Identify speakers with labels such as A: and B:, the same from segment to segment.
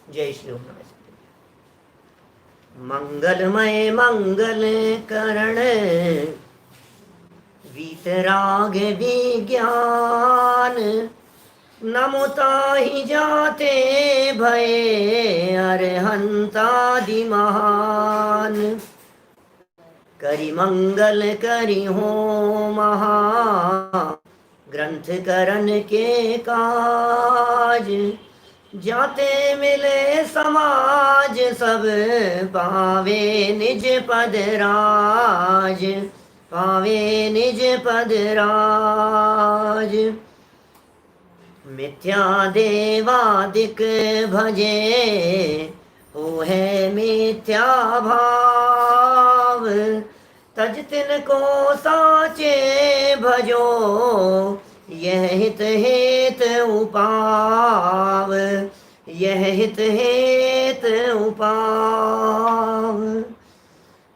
A: जय श्री ओम नमस्ते। मंगलमय मंगल करण वीतराग विज्ञान, नमुताहि जाते भये अरहंतादि महान। करि मंगल करि हो महा ग्रंथ करन के काज, जाते मिले समाज सब पावे निज पद राज, पावे निज पद राज। मिथ्या देवादिक भजे हो है मिथ्या भाव, तज तिन को साचे भजो यह हित हेत उपाव, यह हित हेत उपाव।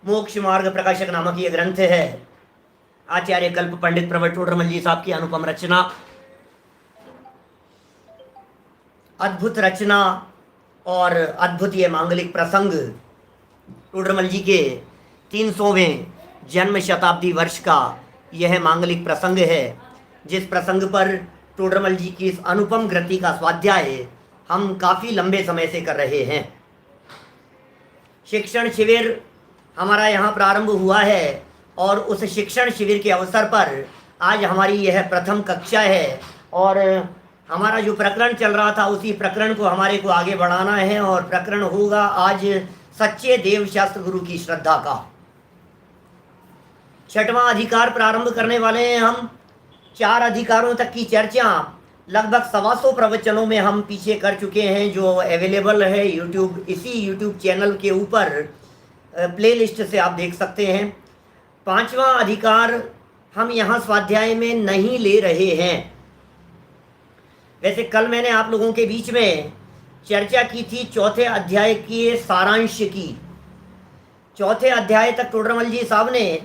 A: मोक्ष मार्ग प्रकाशक नामक यह ग्रंथ है। आचार्य कल्प पंडित प्रवर टोडरमल जी साहब की अनुपम रचना, अद्भुत रचना और अद्भुत ये मांगलिक प्रसंग। टोडरमल जी के 300वें जन्म शताब्दी वर्ष का यह मांगलिक प्रसंग है, जिस प्रसंग पर टोडरमल जी की इस अनुपम कृति का स्वाध्याय हम काफ़ी लंबे समय से कर रहे हैं। शिक्षण शिविर हमारा यहाँ प्रारंभ हुआ है और उस शिक्षण शिविर के अवसर पर आज हमारी यह प्रथम कक्षा है और हमारा जो प्रकरण चल रहा था उसी प्रकरण को हमारे को आगे बढ़ाना है। और प्रकरण होगा आज सच्चे देव शास्त्र गुरु की श्रद्धा का। 6वां अधिकार प्रारंभ करने वाले हैं हम। 4 अधिकारों तक की चर्चा लगभग 125 प्रवचनों में हम पीछे कर चुके हैं, जो अवेलेबल है यूट्यूब, इसी यूट्यूब चैनल के ऊपर प्लेलिस्ट से आप देख सकते हैं। 5वां अधिकार हम यहाँ स्वाध्याय में नहीं ले रहे हैं। वैसे कल मैंने आप लोगों के बीच में चर्चा की थी 4थे अध्याय के सारांश की। 4थे अध्याय तक टोडरमल जी साहब ने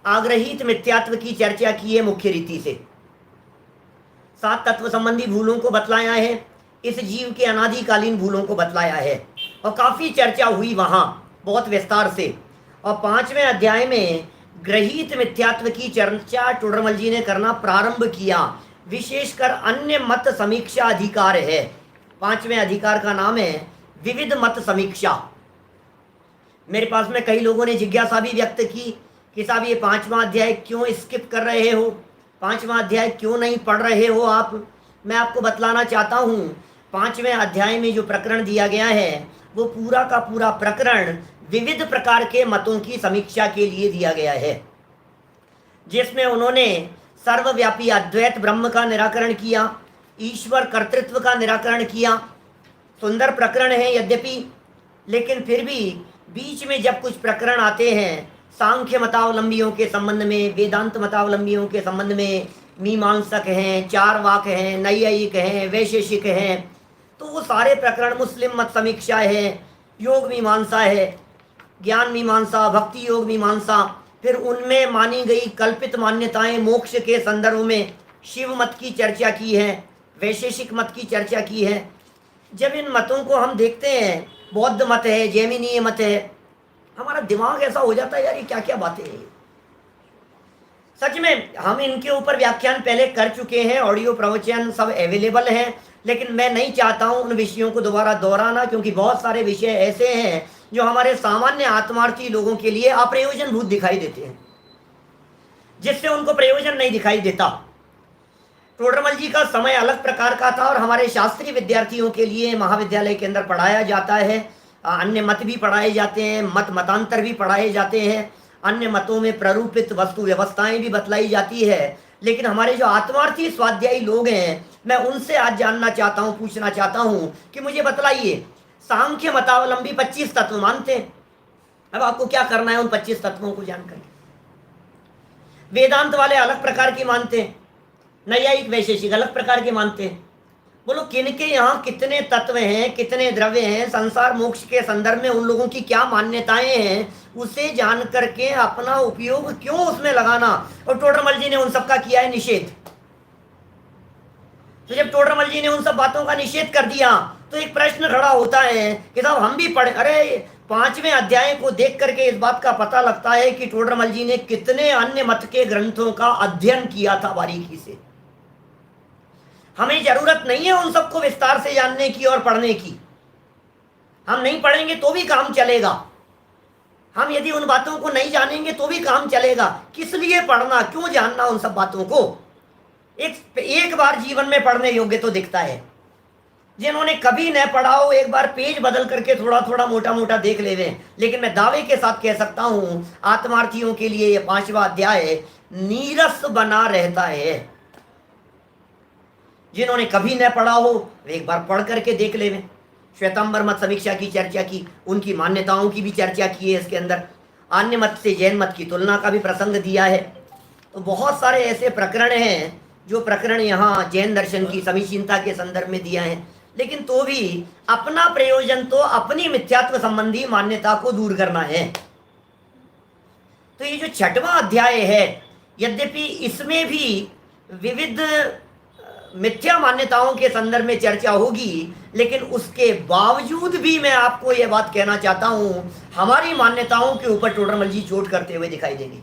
A: आग्रहित मिथ्यात्व की चर्चा की है मुख्य रीति से। 7 तत्व संबंधी भूलों को बतलाया है, इस जीव के अनादिकालीन भूलों को बतलाया है और काफ़ी चर्चा हुई वहाँ बहुत विस्तार से। और 5वें अध्याय में ग्रहित मिथ्यात्व की चर्चा टोडरमल जी ने करना प्रारंभ किया। विशेषकर अन्य मत समीक्षा अधिकार है। 5वें अधिकार का नाम है विविध मत समीक्षा। मेरे पास में कई लोगों ने जिज्ञासा भी व्यक्त की कि साहब ये 5वां अध्याय क्यों स्किप कर रहे हो, 5वां अध्याय क्यों नहीं पढ़ रहे हो आप। मैं आपको बतलाना चाहता हूँ 5वें अध्याय में जो प्रकरण दिया गया है वो पूरा का पूरा प्रकरण विविध प्रकार के मतों की समीक्षा के लिए दिया गया है, जिसमें उन्होंने सर्वव्यापी अद्वैत ब्रह्म का निराकरण किया, ईश्वर कर्तृत्व का निराकरण किया। सुंदर प्रकरण है यद्यपि, लेकिन फिर भी बीच में जब कुछ प्रकरण आते हैं सांख्य मतावलंबियों के संबंध में, वेदांत मतावलंबियों के संबंध में, मीमांसक हैं, चारवाक हैं, नैयायिक हैं, वैशेषिक हैं, तो वो सारे प्रकरण, मुस्लिम मत समीक्षा है, योग मीमांसा है, ज्ञान मीमांसा, भक्ति योग मीमांसा, फिर उनमें मानी गई कल्पित मान्यताएं मोक्ष के संदर्भ में शिव मत की चर्चा की है, वैशेषिक मत की चर्चा की है। जब इन मतों को हम देखते हैं, बौद्ध मत है, जैमिनीय मत है, हमारा दिमाग ऐसा हो जाता है यार ये क्या क्या बातें हैं। सच में हम इनके ऊपर व्याख्यान पहले कर चुके हैं, ऑडियो प्रवचन सब अवेलेबल हैं, लेकिन मैं नहीं चाहता हूँ उन विषयों को दोबारा दोहराना, क्योंकि बहुत सारे विषय ऐसे हैं जो हमारे सामान्य आत्मार्थी लोगों के लिए अप्रयोजनभूत दिखाई देते हैं, जिससे उनको प्रयोजन नहीं दिखाई देता। टोडरमल जी का समय अलग प्रकार का था और हमारे शास्त्रीय विद्यार्थियों के लिए महाविद्यालय के अंदर पढ़ाया जाता है। अन्य मत भी पढ़ाए जाते हैं, मतांतर भी पढ़ाए जाते हैं, अन्य मतों में प्ररूपित वस्तु व्यवस्थाएं भी बतलाई जाती है। लेकिन हमारे जो आत्मार्थी स्वाध्यायी लोग हैं, मैं उनसे आज जानना चाहता हूँ, पूछना चाहता हूँ कि मुझे बतलाइए, सांख्य मतावलंबी 25 तत्व मानते हैं, अब आपको क्या करना है उन 25 तत्वों को जानकर। वेदांत वाले अलग प्रकार की मानते हैं, नैयायिक वैशेषिक अलग प्रकार के मानते हैं। बोलो किनके यहाँ कितने तत्व हैं, कितने द्रव्य हैं, संसार मोक्ष के संदर्भ में उन लोगों की क्या मान्यताएं हैं, उसे जान करके अपना उपयोग क्यों उसमें लगाना। और टोडरमल जी ने उन सब का किया है निषेध। तो जब टोडरमल जी ने उन सब बातों का निषेध कर दिया तो एक प्रश्न खड़ा होता है कि साहब हम भी पढ़े, अरे 5वें अध्याय को देख करके इस बात का पता लगता है कि टोडरमल जी ने कितने अन्य मत के ग्रंथों का अध्ययन किया था बारीकी से। हमें जरूरत नहीं है उन सबको विस्तार से जानने की और पढ़ने की। हम नहीं पढ़ेंगे तो भी काम चलेगा। हम यदि उन बातों को नहीं जानेंगे तो भी काम चलेगा। किस लिए पढ़ना, क्यों जानना उन सब बातों को? एक बार जीवन में पढ़ने योग्य तो दिखता है। जिन्होंने कभी न पढ़ा हो, एक बार पेज बदल करके थोड़ा थोड़ा मोटा मोटा देख ले वे। लेकिन मैं दावे के साथ कह सकता हूं, आत्मार्थियों के लिए यह 5वां अध्याय नीरस बना रहता है। जिन्होंने कभी न पढ़ा हो वे एक बार पढ़ करके देख ले वे। श्वेतांबर मत समीक्षा की चर्चा की, उनकी मान्यताओं की भी चर्चा की है इसके अंदर। अन्य मत से जैन मत की तुलना का भी प्रसंग दिया है। तो बहुत सारे ऐसे प्रकरण हैं जो प्रकरण यहाँ जैन दर्शन की समीचीनता के संदर्भ में दिया है। लेकिन तो भी अपना प्रयोजन तो अपनी मिथ्यात्व संबंधी मान्यता को दूर करना है। तो ये जो 6वां अध्याय है, यद्यपि इसमें भी विविध मिथ्या मान्यताओं के संदर्भ में चर्चा होगी, लेकिन उसके बावजूद भी मैं आपको यह बात कहना चाहता हूं, हमारी मान्यताओं के ऊपर टोडरमल जी चोट करते हुए दिखाई देंगे।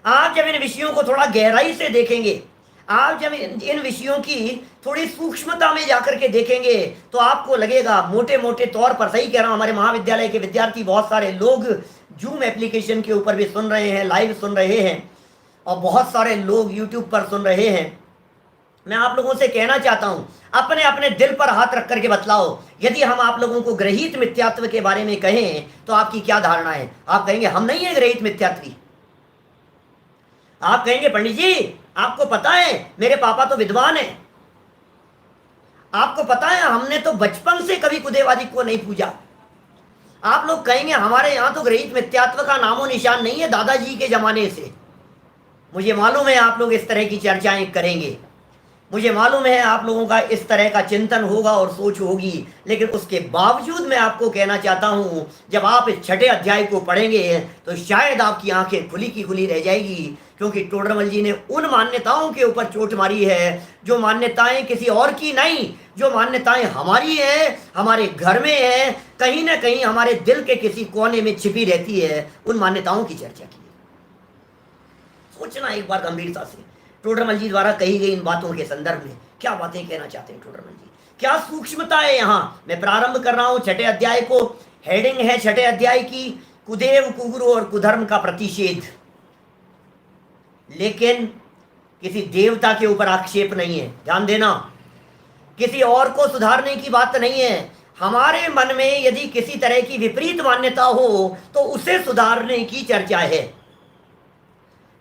A: आप जब इन विषयों को थोड़ा गहराई से देखेंगे, आप जब इन विषयों की थोड़ी सूक्ष्मता में जाकर के देखेंगे, तो आपको लगेगा मोटे मोटे तौर पर, सही कह रहा हूं, हमारे महाविद्यालय के विद्यार्थी बहुत सारे लोग जूम एप्लीकेशन के ऊपर भी सुन रहे हैं, लाइव सुन रहे हैं, और बहुत सारे लोग यूट्यूब पर सुन रहे हैं। मैं आप लोगों से कहना चाहता हूं, अपने अपने दिल पर हाथ रख करके बतलाओ, यदि हम आप लोगों को ग्रहित मिथ्यात्व के बारे में कहें तो आपकी क्या धारणा है? आप कहेंगे हम नहीं है ग्रहित मिथ्यात्वी। आप कहेंगे पंडित जी आपको पता है मेरे पापा तो विद्वान है, आपको पता है हमने तो बचपन से कभी कुदेवादी को नहीं पूजा। आप लोग कहेंगे हमारे यहां तो ग्रहित मिथ्यात्व का नामो निशान नहीं है दादाजी के जमाने से। मुझे मालूम है आप लोग इस तरह की चर्चाएं करेंगे, मुझे मालूम है आप लोगों का इस तरह का चिंतन होगा और सोच होगी, लेकिन उसके बावजूद मैं आपको कहना चाहता हूं, जब आप इस 6ठे अध्याय को पढ़ेंगे तो शायद आपकी आंखें खुली की खुली रह जाएगी। क्योंकि टोडरमल जी ने उन मान्यताओं के ऊपर चोट मारी है जो मान्यताएं किसी और की नहीं, जो मान्यताएं हमारी है, हमारे घर में है, कहीं ना कहीं हमारे दिल के किसी कोने में छिपी रहती है। उन मान्यताओं की चर्चा की। सोचना एक बार गंभीरता से, टोडरमल जी द्वारा कही गई इन बातों के संदर्भ में क्या बातें कहना चाहते हैं टोडरमल जी, क्या सूक्ष्मता है यहाँ। मैं प्रारंभ कर रहा हूं 6ठे अध्याय को। हेडिंग है 6ठे अध्याय की, कुदेव कुगुरु और कुधर्म का प्रतिषेध। लेकिन किसी देवता के ऊपर आक्षेप नहीं है, ध्यान देना, किसी और को सुधारने की बात नहीं है। हमारे मन में यदि किसी तरह की विपरीत मान्यता हो तो उसे सुधारने की चर्चा है।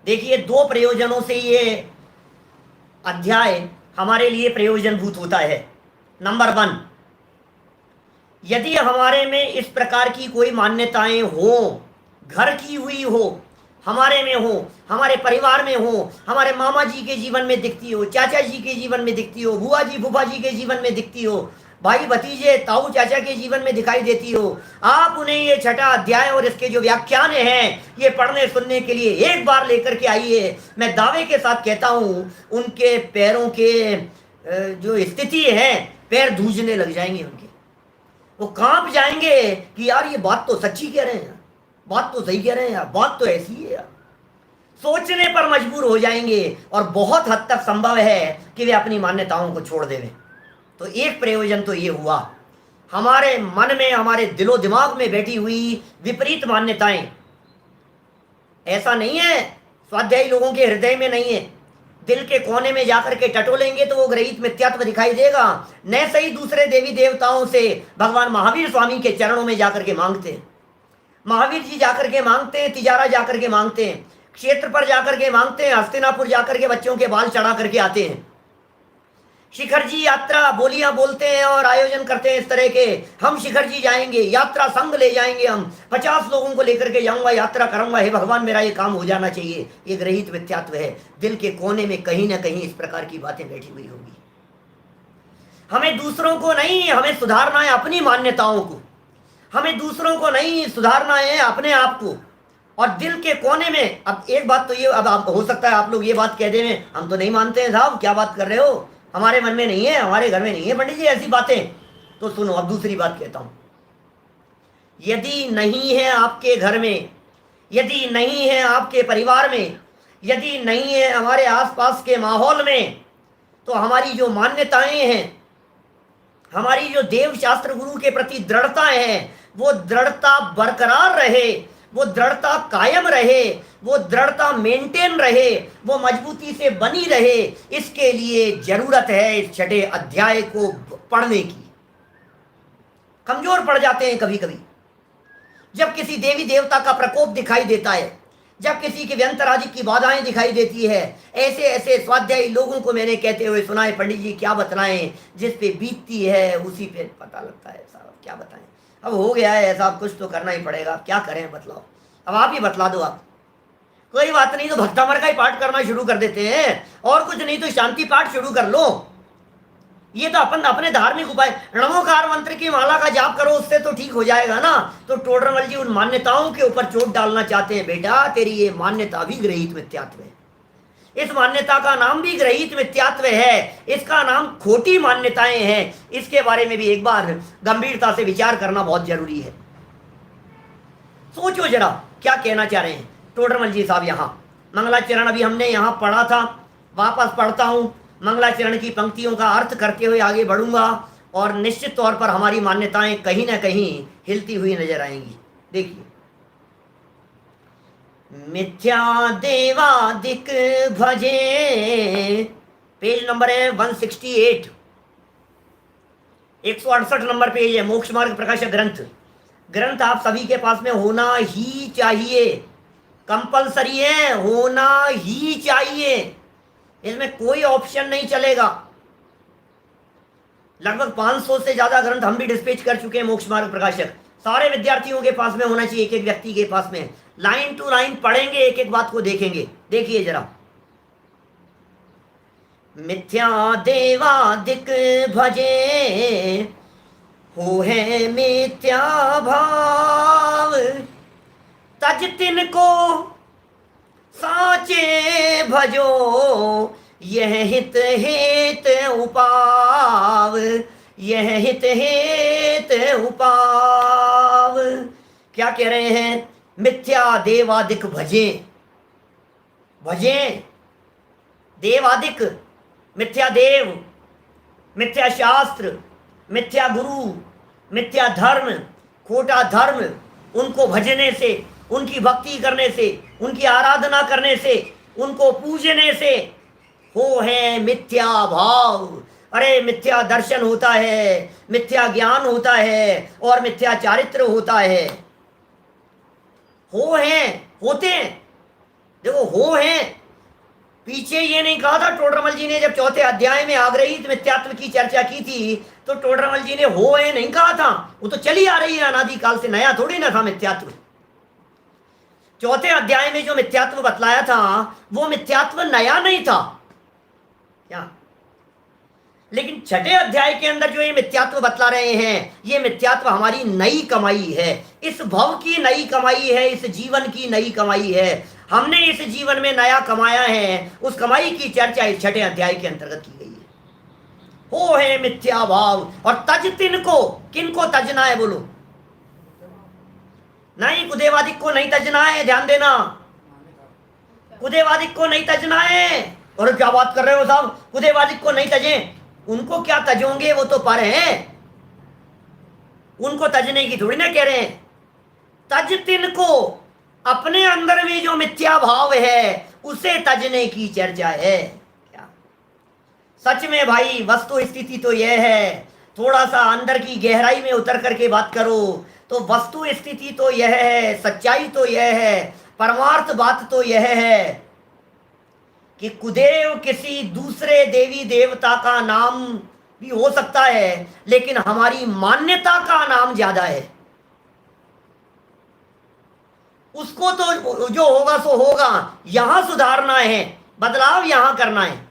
A: देखिए 2 प्रयोजनों से ये अध्याय हमारे लिए प्रयोजनभूत होता है। नंबर 1, यदि हमारे में इस प्रकार की कोई मान्यताएं हो, घर की हुई हो, हमारे में हो, हमारे परिवार में हो, हमारे मामा जी के जीवन में दिखती हो, चाचा जी के जीवन में दिखती हो, बुआ जी फूफा जी के जीवन में दिखती हो, भाई भतीजे ताऊ चाचा के जीवन में दिखाई देती हो, आप उन्हें ये 6ठा अध्याय और इसके जो व्याख्यान हैं ये पढ़ने सुनने के लिए एक बार लेकर के आइए। मैं दावे के साथ कहता हूं उनके पैरों के जो स्थिति है, पैर धूजने लग जाएंगे उनके, वो कांप जाएंगे कि यार ये बात तो सच्ची कह रहे हैं, बात तो सही कह रहे हैं यार, बात तो ऐसी है यार। सोचने पर मजबूर हो जाएंगे और बहुत हद तक संभव है कि वे अपनी मान्यताओं को छोड़ देवें। तो एक प्रयोजन तो ये हुआ, हमारे मन में, हमारे दिलो दिमाग में बैठी हुई विपरीत मान्यताएं। ऐसा नहीं है स्वाध्यायी लोगों के हृदय में नहीं है, दिल के कोने में जाकर के टटोलेंगे तो वो ग्रहित मिथ्यात्व दिखाई देगा। न सही दूसरे देवी देवताओं से भगवान महावीर स्वामी के चरणों में जाकर के मांगते हैं, महावीर जी जाकर के मांगते हैं, तिजारा जाकर के मांगते हैं, क्षेत्र पर जाकर के मांगते हैं, हस्तिनापुर जाकर के बच्चों के बाल चढ़ा करके आते हैं, शिखर जी यात्रा बोलियां बोलते हैं और आयोजन करते हैं इस तरह के, हम शिखर जी जाएंगे, यात्रा संघ ले जाएंगे, हम 50 लोगों को लेकर के जाऊंगा, यात्रा करूंगा, हे भगवान मेरा ये काम हो जाना चाहिए। ये ग्रहित मिथ्यात्व है। दिल के कोने में कहीं ना कहीं इस प्रकार की बातें बैठी हुई होगी। हमें दूसरों को नहीं, हमें सुधारना है अपनी मान्यताओं को, हमें दूसरों को नहीं सुधारना है अपने आप को। और दिल के कोने में, अब एक बात तो ये, अब आप हो सकता है आप लोग ये बात कह दें हम तो नहीं मानते हैं साहब, क्या बात कर रहे हो, हमारे मन में नहीं है, हमारे घर में नहीं है पंडित जी ऐसी बातें। तो सुनो, अब दूसरी बात कहता हूं। यदि नहीं है आपके घर में, यदि नहीं है आपके परिवार में, यदि नहीं है हमारे आसपास के माहौल में, तो हमारी जो मान्यताएं हैं, हमारी जो देव शास्त्र गुरु के प्रति दृढ़ताएं हैं, वो दृढ़ता बरकरार रहे, वो दृढ़ता कायम रहे, वो दृढ़ता मेंटेन रहे, वो मजबूती से बनी रहे। इसके लिए जरूरत है इस छठे अध्याय को पढ़ने की। कमजोर पड़ जाते हैं कभी कभी, जब किसी देवी देवता का प्रकोप दिखाई देता है, जब किसी के व्यंतराजी की बाधाएं दिखाई देती है। ऐसे ऐसे स्वाध्यायी लोगों को मैंने कहते हुए सुना है, पंडित जी क्या बतलाएं, जिस पे बीतती है उसी पे पता लगता है साहब, क्या बताएं। अब हो गया है ऐसा, कुछ तो करना ही पड़ेगा, क्या करें बतलाओ, अब आप ही बतला दो। आप कोई बात नहीं तो भक्तामर का ही पाठ करना शुरू कर देते हैं, और कुछ नहीं तो शांति पाठ शुरू कर लो। ये तो अपन अपने धार्मिक उपाय, नमोकार मंत्र की माला का जाप करो, उससे तो ठीक हो जाएगा ना। तो टोडरमल जी उन मान्यताओं के ऊपर चोट डालना चाहते हैं। बेटा तेरी ये मान्यता भी ग्रहित मिथ्यात्व है, इस मान्यता का नाम भी ग्रहित मिथ्यात्व है, इसका नाम खोटी मान्यताएं हैं। इसके बारे में भी एक बार गंभीरता से विचार करना बहुत जरूरी है। सोचो जरा क्या कहना चाह रहे हैं टोडरमल जी साहब। यहाँ मंगलाचरण अभी हमने यहाँ पढ़ा था, वापस पढ़ता हूँ। मंगलाचरण की पंक्तियों का अर्थ करते हुए आगे बढ़ूंगा, और निश्चित तौर पर हमारी मान्यताएं कहीं ना कहीं हिलती हुई नजर आएंगी। देखिए, मिथ्या देवादिक भजे, पेज नंबर है 168, 168 नंबर पेज है, मोक्ष मार्ग प्रकाशक ग्रंथ। ग्रंथ आप सभी के पास में होना ही चाहिए, कंपलसरी है, होना ही चाहिए, इसमें कोई ऑप्शन नहीं चलेगा। लगभग 500 से ज्यादा ग्रंथ हम भी डिस्पैच कर चुके हैं मोक्ष मार्ग प्रकाशक। सारे विद्यार्थियों के पास में होना चाहिए, एक एक व्यक्ति के पास में। लाइन टू लाइन पढ़ेंगे, एक एक बात को देखेंगे। देखिए जरा, मिथ्या देवादिक भजे, हो है मिथ्या भाव, तज तिन को साचे भजो, यह हित हेत उपाव, यह हित हेत उपाव। क्या कह रहे हैं? मिथ्या देवादिक भजे, भजे देवादिक, मिथ्या देव, मिथ्या शास्त्र, मिथ्या गुरु, मिथ्या धर्म, खोटा धर्म, उनको भजने से, उनकी भक्ति करने से, उनकी आराधना करने से, उनको पूजने से हो है मिथ्या भाव। अरे मिथ्या दर्शन होता है, मिथ्या ज्ञान होता है, और मिथ्या चारित्र होता है। हो हैं, होते हैं। देखो हो हैं, पीछे ये नहीं कहा था टोडरमल जी ने, जब चौथे अध्याय में आग्रहित मिथ्यात्व की चर्चा की थी तो टोडरमल जी ने हो है नहीं कहा था। वो तो चली आ रही है अनादिकाल से, नया थोड़ी ना था मिथ्यात्व। चौथे अध्याय में जो मिथ्यात्व बतलाया था वो मिथ्यात्व नया नहीं था क्या? लेकिन छठे अध्याय के अंदर जो ये मिथ्यात्व बतला रहे हैं, ये मिथ्यात्व हमारी नई कमाई है, इस भव की नई कमाई है, इस जीवन की नई कमाई है। हमने इस जीवन में नया कमाया है, उस कमाई की चर्चा इस छठे अध्याय के अंतर्गत की गई है। हो है मिथ्या भाव, और तज तिन को, किन को तजना है बोलो? नहीं, कुदेवादिक को नहीं तजना है, ध्यान देना, कुदेवादिक को नहीं तजना है। और क्या बात कर रहे हो साहब, कुदेवादिक को नहीं तजे? उनको क्या तजोगे, वो तो पर हैं, उनको तजने की थोड़ी ना कह रहे हैं। तज तिन को, अपने अंदर में जो मिथ्या भाव है उसे तजने की चर्चा है। क्या सच में भाई वस्तु स्थिति तो यह है, थोड़ा सा अंदर की गहराई में उतर करके बात करो तो वस्तु स्थिति तो यह है, सच्चाई तो यह है, परमार्थ बात तो यह है कि कुदेव किसी दूसरे देवी देवता का नाम भी हो सकता है, लेकिन हमारी मान्यता का नाम ज्यादा है। उसको तो जो होगा सो होगा, यहां सुधारना है, बदलाव यहां करना है,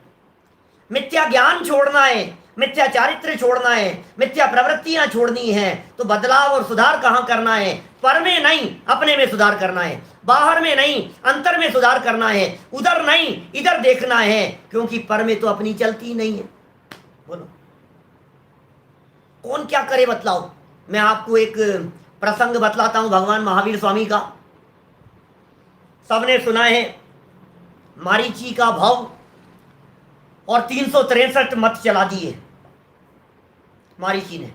A: मिथ्या ज्ञान छोड़ना है, मिथ्या चारित्र छोड़ना है, मिथ्या प्रवृत्तियां छोड़नी है। तो बदलाव और सुधार कहां करना है? पर में नहीं, अपने में सुधार करना है, बाहर में नहीं, अंतर में सुधार करना है, उधर नहीं इधर देखना है, क्योंकि पर में तो अपनी चलती नहीं है। बोलो कौन क्या करे बतलाओ। मैं आपको एक प्रसंग बतलाता हूं भगवान महावीर स्वामी का। सबने सुना है मारीची का भाव और 363 मत चला दिए मारीची ने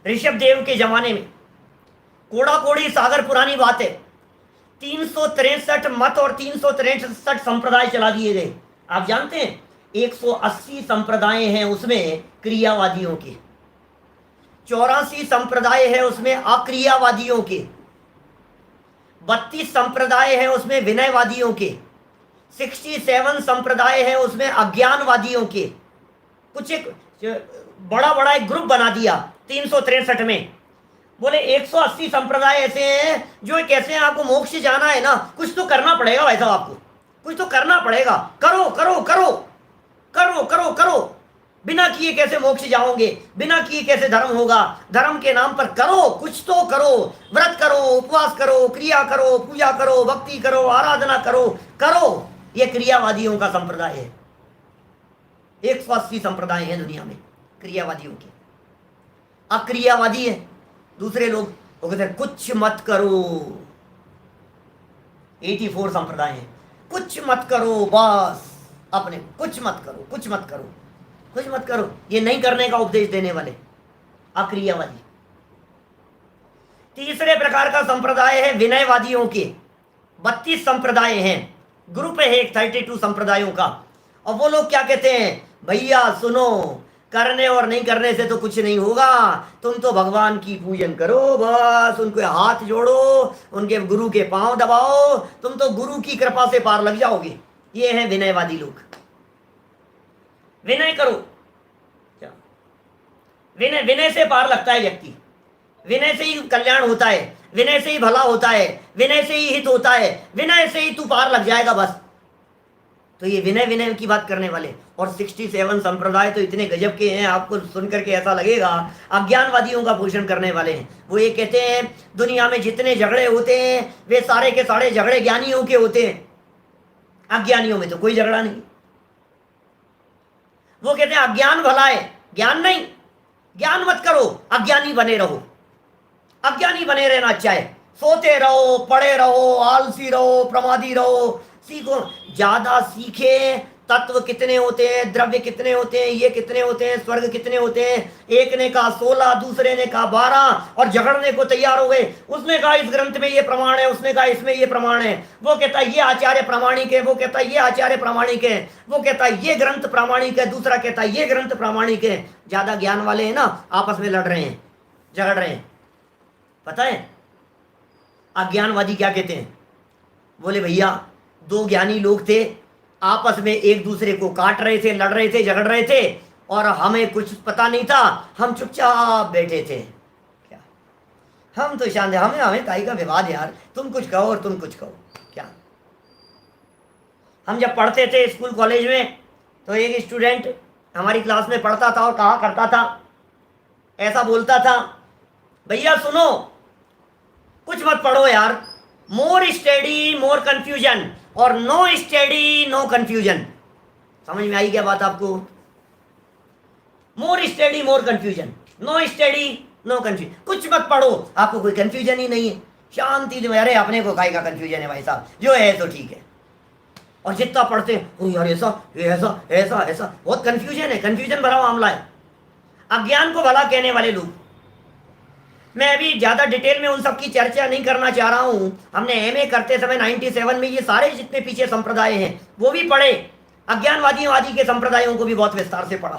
A: ऋषभ देव के जमाने में। कोड़ा कोड़ी सागर पुरानी बात है। 363 मत और 363 संप्रदाय चला दिए गए। आप जानते हैं 180 संप्रदाय हैं उसमें क्रियावादियों के, 84 संप्रदाय है उसमें अक्रियावादियों के, 32 संप्रदाय है उसमें विनयवादियों के, 67 संप्रदाय है उसमें अज्ञानवादियों के। कुछ एक बड़ा बड़ा एक ग्रुप बना दिया 363 में। बोले 180 संप्रदाय ऐसे हैं जो कैसे हैं, आपको मोक्ष जाना है ना कुछ तो करना पड़ेगा भाई साहब, आपको कुछ तो करना पड़ेगा। करो करो करो करो करो करो, बिना किए कैसे मोक्ष जाओगे, बिना किए कैसे धर्म होगा। धर्म के नाम पर करो, कुछ तो करो, व्रत करो, उपवास करो, क्रिया करो, पूजा करो, भक्ति करो, आराधना करो करो। ये क्रियावादियों का संप्रदाय है। 180 संप्रदाय हैं दुनिया में क्रियावादियों के। अक्रियावादी है दूसरे लोग, वो कहते हैं कुछ मत करो। 84 संप्रदाय हैं, कुछ मत करो बस, अपने कुछ मत करो, कुछ मत करो, कुछ मत करो, ये नहीं करने का उपदेश देने वाले अक्रियावादी। तीसरे प्रकार का संप्रदाय है विनयवादियों के। 32 संप्रदाय हैं, ग्रुप है एक 32 संप्रदायों का। और वो लोग क्या कहते हैं, भैया सुनो, करने और नहीं करने से तो कुछ नहीं होगा, तुम तो भगवान की पूजन करो बस, उनके हाथ जोड़ो, उनके गुरु के पांव दबाओ, तुम तो गुरु की कृपा से पार लग जाओगे। ये हैं विनयवादी लोग। विनय करो, क्या विनय, विनय से पार लगता है व्यक्ति, विनय से ही कल्याण होता है, विनय से ही भला होता है, विनय से ही हित होता है, विनय से ही तू पार लग जाएगा बस। तो ये विनय विनय की बात करने वाले। और 67 संप्रदाय तो इतने गजब के हैं, आपको सुनकर के ऐसा लगेगा अज्ञानवादियों का पोषण करने वाले हैं। वो ये कहते हैं दुनिया में जितने झगड़े होते हैं वे सारे के सारे झगड़े ज्ञानियों के होते हैं, अज्ञानियों में तो कोई झगड़ा नहीं। वो कहते हैं अज्ञान भला है, ज्ञान नहीं, ज्ञान मत करो, अज्ञानी बने रहो, अज्ञानी बने रहना अच्छा है। सोते रहो, पड़े रहो, आलसी रहो, प्रमादी रहो, सीखो। ज्यादा सीखे तत्व कितने होते हैं, द्रव्य कितने होते हैं, ये कितने होते हैं, स्वर्ग कितने होते हैं। एक ने कहा 16, दूसरे ने कहा 12 और झगड़ने को तैयार हो गए। उसने कहा इस ग्रंथ में ये प्रमाण है, उसने कहा इसमें ये प्रमाण है, वो कहता है ये आचार्य प्रामाणिक है, वो कहता है ये आचार्य प्रामाणिक है, वो कहता है ये ग्रंथ प्रामाणिक है, दूसरा कहता है ये ग्रंथ प्रामाणिक है। ज्यादा ज्ञान वाले हैं ना, आपस में लड़ रहे हैं, झगड़ रहे हैं। पता है अज्ञानवादी क्या कहते हैं, बोले भैया 2 ज्ञानी लोग थे, आपस में एक दूसरे को काट रहे थे, लड़ रहे थे, झगड़ रहे थे, और हमें कुछ पता नहीं था, हम चुपचाप बैठे थे। क्या हम तो शांत, हमें हमें काई का विवाद यार, तुम कुछ कहो और तुम कुछ कहो। क्या हम जब पढ़ते थे स्कूल कॉलेज में तो एक स्टूडेंट हमारी क्लास में पढ़ता था और कहा करता था, ऐसा बोलता था, भैया सुनो कुछ मत पढ़ो यार, मोर स्टडी मोर कंफ्यूजन और नो स्टडी नो कंफ्यूजन। समझ में आई क्या बात आपको? More study more confusion, no study no confusion. कुछ मत पढ़ो, आपको कोई कंफ्यूजन ही नहीं है, शांति में। अरे अपने को काय का कंफ्यूजन है भाई साहब, जो है तो ठीक है। और जितना पढ़ते हैं यार ऐसा ऐसा ऐसा ऐसा, बहुत कंफ्यूजन है, कंफ्यूजन भरा मामला है। अज्ञान को भला कहने वाले लोग। मैं अभी ज़्यादा डिटेल में उन सब की चर्चा नहीं करना चाह रहा हूँ। हमने एमए करते समय 97 में ये सारे जितने पीछे संप्रदाय हैं वो भी पढ़े, अज्ञानवादी के संप्रदायों को भी बहुत विस्तार से पढ़ा,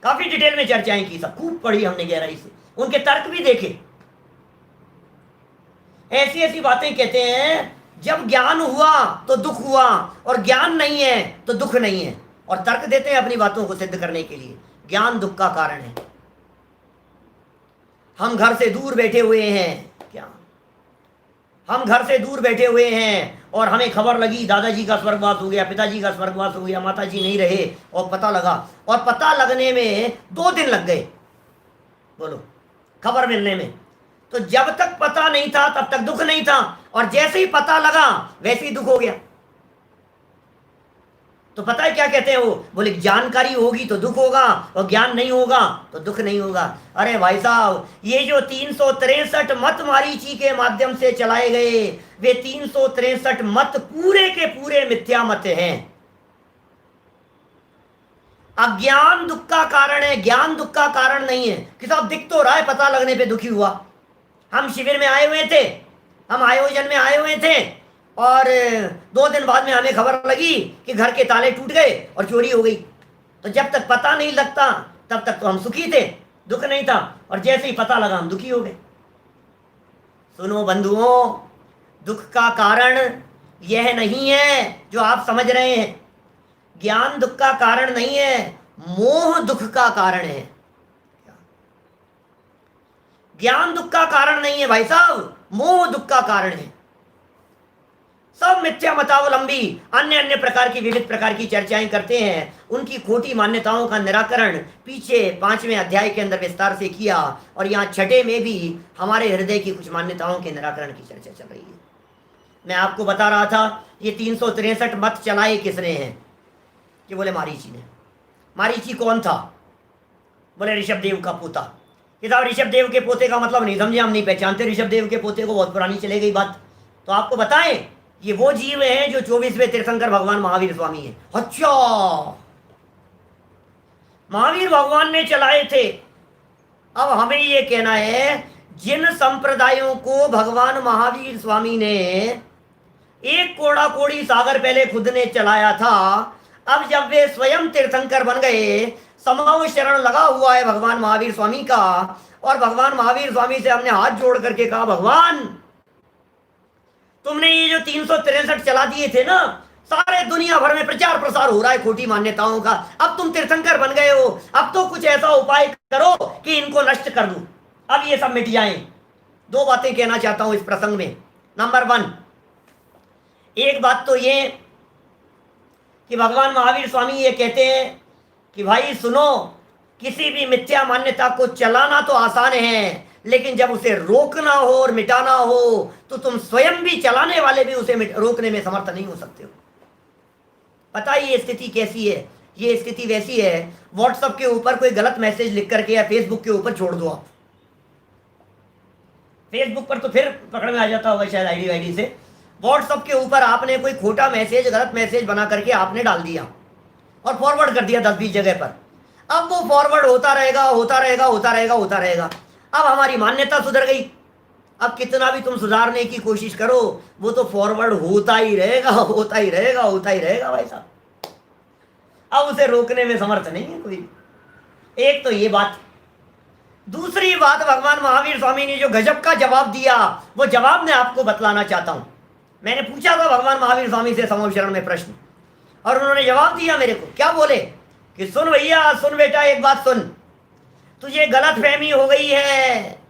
A: काफ़ी डिटेल में चर्चाएं की, सब खूब पढ़ी हमने गहराई से, उनके तर्क भी देखे। ऐसी ऐसी बातें कहते हैं, जब ज्ञान हुआ तो दुख हुआ और ज्ञान नहीं है तो दुख नहीं है, और तर्क देते हैं अपनी बातों को सिद्ध करने के लिए। ज्ञान दुख का कारण है। हम घर से दूर बैठे हुए हैं, क्या हम घर से दूर बैठे हुए हैं और हमें खबर लगी दादाजी का स्वर्गवास हो गया, पिताजी का स्वर्गवास हो गया, माताजी नहीं रहे, और पता लगा, और पता लगने में 2 दिन लग गए, बोलो खबर मिलने में। तो जब तक पता नहीं था तब तक दुख नहीं था, और जैसे ही पता लगा वैसे ही दुख हो गया। तो पता है क्या कहते हैं वो, बोले जानकारी होगी तो दुख होगा और ज्ञान नहीं होगा तो दुख नहीं होगा। अरे भाई साहब, ये जो 363 मत मारीची के माध्यम से चलाए गए, वे 363 मत पूरे के पूरे मिथ्या मत हैं। अज्ञान दुख का कारण है, ज्ञान दुख का कारण नहीं है। कि साहब दिख तो रहा है, पता लगने पे दुखी हुआ। हम शिविर में आए हुए थे, हम आयोजन में आए हुए थे, और 2 दिन बाद में हमें खबर लगी कि घर के ताले टूट गए और चोरी हो गई। तो जब तक पता नहीं लगता तब तक तो हम सुखी थे, दुख नहीं था, और जैसे ही पता लगा हम दुखी हो गए। सुनो बंधुओं, दुख का कारण यह नहीं है जो आप समझ रहे हैं। ज्ञान दुख का कारण नहीं है, मोह दुख का कारण है। ज्ञान दुख का कारण नहीं है भाई साहब, मोह दुख का कारण है। सब मिथ्या मतावलंबी अन्य अन्य प्रकार की विविध प्रकार की चर्चाएं करते हैं, उनकी खोटी मान्यताओं का निराकरण पीछे 5वें अध्याय के अंदर विस्तार से किया, और यहाँ 6ठे में भी हमारे हृदय की कुछ मान्यताओं के निराकरण की चर्चा चल रही है। मैं आपको बता रहा था ये 363 मत चलाए किसने हैं, कि बोले मारीची ने। मारीची कौन था? बोले ऋषभदेव का पोता। कि साहब ऋषभदेव के पोते का मतलब नहीं समझे, हम नहीं पहचानते ऋषभदेव के पोते को, बहुत पुरानी चले गई बात। तो आपको बताएं, ये वो जीव हैं जो 24वें तीर्थंकर भगवान महावीर स्वामी हैं। अच्छा, महावीर भगवान ने चलाए थे। अब हमें ये कहना है, जिन संप्रदायों को भगवान महावीर स्वामी ने एक कोड़ा कोड़ी सागर पहले खुद ने चलाया था, अब जब वे स्वयं तीर्थंकर बन गए, समाव शरण लगा हुआ है भगवान महावीर स्वामी का, और भगवान महावीर स्वामी से हमने हाथ जोड़ करके कहा, भगवान तुमने ये जो 363 चला दिए थे ना, सारे दुनिया भर में प्रचार प्रसार हो रहा है खोटी मान्यताओं का, अब तुम तीर्थंकर बन गए हो, अब तो कुछ ऐसा उपाय करो कि इनको नष्ट कर दूं, अब ये सब मिट जाएं। 2 बातें कहना चाहता हूं इस प्रसंग में। नंबर 1, एक बात तो ये कि भगवान महावीर स्वामी ये कहते हैं कि भाई सुनो, किसी भी मिथ्या मान्यता को चलाना तो आसान है, लेकिन जब उसे रोकना हो और मिटाना हो तो तुम स्वयं भी, चलाने वाले भी उसे रोकने में समर्थ नहीं हो सकते हो। पता है ये स्थिति कैसी है? ये स्थिति वैसी है, व्हाट्सएप के ऊपर कोई गलत मैसेज लिख करके या फेसबुक के ऊपर छोड़ दो आप। फेसबुक पर तो फिर पकड़ में आ जाता होगा शायद आईडी वाईडी से। व्हाट्सएप के ऊपर आपने कोई खोटा मैसेज, गलत मैसेज बना करके आपने डाल दिया और फॉरवर्ड कर दिया 10-20 जगह पर। अब वो फॉरवर्ड होता रहेगा, होता रहेगा, होता रहेगा, होता रहेगा। अब हमारी मान्यता सुधर गई। अब कितना भी तुम सुधारने की कोशिश करो, वो तो फॉरवर्ड होता ही रहेगा, होता ही रहेगा, होता ही रहेगा भाई साहब। अब उसे रोकने में समर्थ नहीं है कोई। एक तो ये बात। दूसरी बात, भगवान महावीर स्वामी ने जो गजब का जवाब दिया, वो जवाब मैं आपको बतलाना चाहता हूं। मैंने पूछा था भगवान महावीर स्वामी से समूह शरण में प्रश्न, और उन्होंने जवाब दिया मेरे को। क्या बोले कि सुन भैया, सुन बेटा, एक बात सुन, तुझे गलत फहमी हो गई है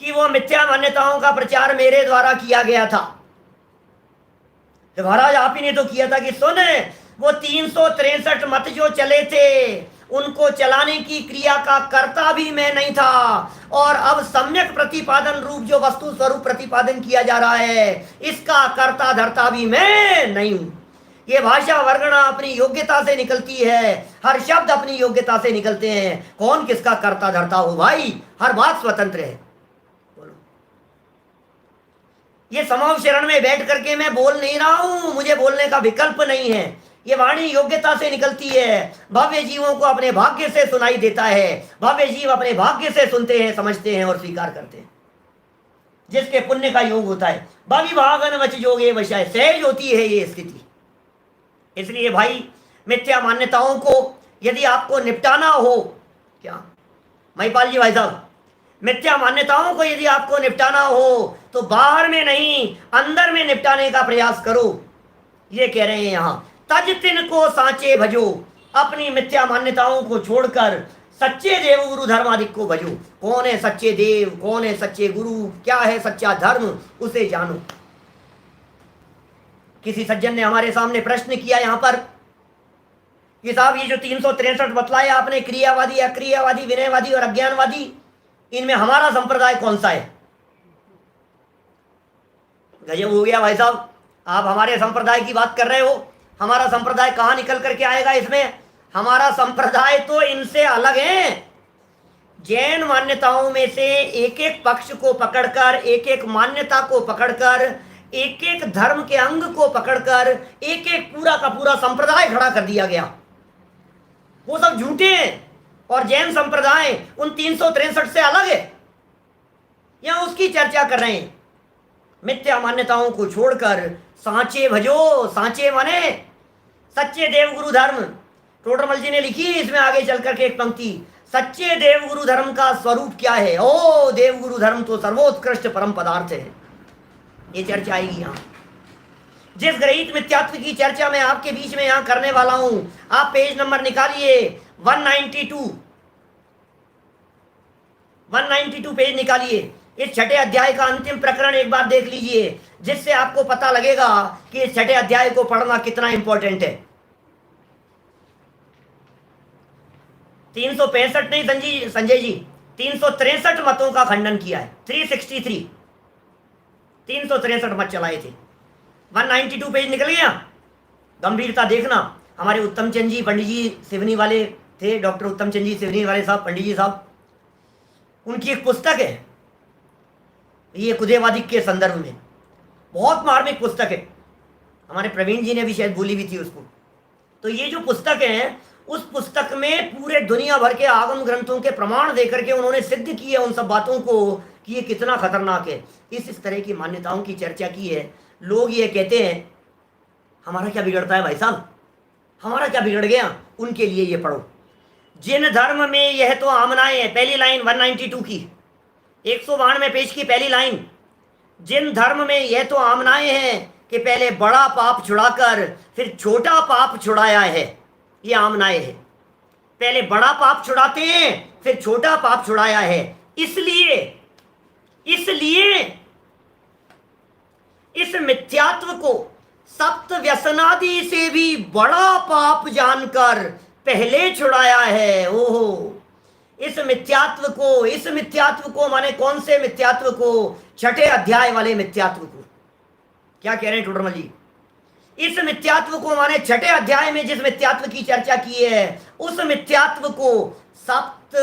A: कि वो मिथ्या मान्यताओं का प्रचार मेरे द्वारा किया गया था। तो महाराज आप ही ने तो किया था। कि सुन, वो 363 मत जो चले थे, उनको चलाने की क्रिया का कर्ता भी मैं नहीं था, और अब सम्यक प्रतिपादन रूप जो वस्तु स्वरूप प्रतिपादन किया जा रहा है, इसका कर्ता धर्ता भी मैं नहीं हूं। ये भाषा वर्णना अपनी योग्यता से निकलती है, हर शब्द अपनी योग्यता से निकलते हैं। कौन किसका कर्ता धर्ता हो भाई, हर बात स्वतंत्र है। बोलो, ये समाव शरण में बैठ करके मैं बोल नहीं रहा हूं, मुझे बोलने का विकल्प नहीं है। ये वाणी योग्यता से निकलती है। भव्य जीवों को अपने भाग्य से सुनाई देता है। भव्य जीव अपने भाग्य से सुनते हैं, समझते हैं और स्वीकार करते हैं, जिसके पुण्य का योग होता है। भवि भागन वच जोगे वशाय, सहज होती है ये स्थिति। इसलिए भाई, मिथ्या मान्यताओं को यदि आपको निपटाना हो, क्या महिपाल जी भाई साहब, मिथ्या मान्यताओं को यदि आपको निपटाना हो तो बाहर में नहीं, अंदर में निपटाने का प्रयास करो। ये कह रहे हैं यहां, तज तिन को सांचे भजो, अपनी मिथ्या मान्यताओं को छोड़कर सच्चे देव गुरु धर्माधिक को भजो। कौन है सच्चे देव, कौन है सच्चे गुरु, क्या है सच्चा धर्म, उसे जानो। किसी सज्जन ने हमारे सामने प्रश्न किया यहां पर कि साहब ये जो 363 बतलाया आपने, क्रियावादी, अक्रियावादी, विनयवादी और अज्ञानवादी, इनमें हमारा संप्रदाय कौन सा है? गजब हो गया भाई साहब, आप हमारे संप्रदाय की बात कर रहे हो। हमारा संप्रदाय कहां निकल करके आएगा इसमें? हमारा संप्रदाय तो इनसे अलग है। जैन मान्यताओं में से एक एक पक्ष को पकड़कर, एक एक मान्यता को पकड़कर, एक एक धर्म के अंग को पकड़कर एक एक पूरा का पूरा संप्रदाय खड़ा कर दिया गया। वो सब झूठे हैं और जैन संप्रदाय उन 363 से अलग है। यहां उसकी चर्चा कर रहे हैं। मिथ्या मान्यताओं को छोड़कर सांचे भजो, सांचे माने सच्चे देवगुरु धर्म। टोडरमल जी ने लिखी इसमें आगे चल करके एक पंक्ति, सच्चे देवगुरु धर्म का स्वरूप क्या है? ओ देवगुरु धर्म तो सर्वोत्कृष्ट परम पदार्थ है। ये चर्चा आएगी यहाँ। जिस ग्रहित मिथ्यात्व की चर्चा मैं आपके बीच में यहाँ करने वाला हूं, आप पेज नंबर निकालिए 192 पेज निकालिए। इस छठे अध्याय का अंतिम प्रकरण एक बार देख लीजिए, जिससे आपको पता लगेगा कि इस छठे अध्याय को पढ़ना कितना इंपॉर्टेंट है। 365 नहीं संजय जी, 363 मतों का खंडन किया है। 363 363 मत चलाए थे। 192 पेज निकल गया। गंभीरता देखना। हमारे उत्तम चंद जी पंडित जी सिवनी वाले थे, डॉक्टर उत्तम चंद जी सिवनी वाले साहब, पंडित जी साहब, उनकी एक पुस्तक है ये कुदेवादिक के संदर्भ में, बहुत मार्मिक पुस्तक है। हमारे प्रवीण जी ने भी शायद बोली भी थी उसको। तो ये जो पुस्तक है, उस पुस्तक में पूरे दुनिया भर के आगम ग्रंथों के प्रमाण देकर के उन्होंने सिद्ध की है उन सब बातों को कि ये कितना खतरनाक है। इस तरह की मान्यताओं की चर्चा की है। लोग ये कहते हैं हमारा क्या बिगड़ता है भाई साहब, हमारा क्या बिगड़ गया? उनके लिए ये पढ़ो। जिन धर्म में यह तो आमनाएं है, पहली लाइन 192 की 192 पेज की पहली लाइन, जिन धर्म में यह तो आमनाएं हैं कि पहले बड़ा पाप छुड़ाकर फिर छोटा पाप छुड़ाया है। ये आमनाएं है, पहले बड़ा पाप छुड़ाते हैं फिर छोटा पाप छुड़ाया है। इसलिए इस मिथ्यात्व को सप्त व्यसनादि से भी बड़ा पाप जानकर पहले छुड़ाया है। ओहो, इस मिथ्यात्व को माने कौन से मिथ्यात्व को? छठे अध्याय वाले मिथ्यात्व को। क्या कह रहे हैं टोडरमल जी? इस मिथ्यात्व को माने छठे अध्याय में जिस मिथ्यात्व की चर्चा की है, उस मिथ्यात्व को सप्त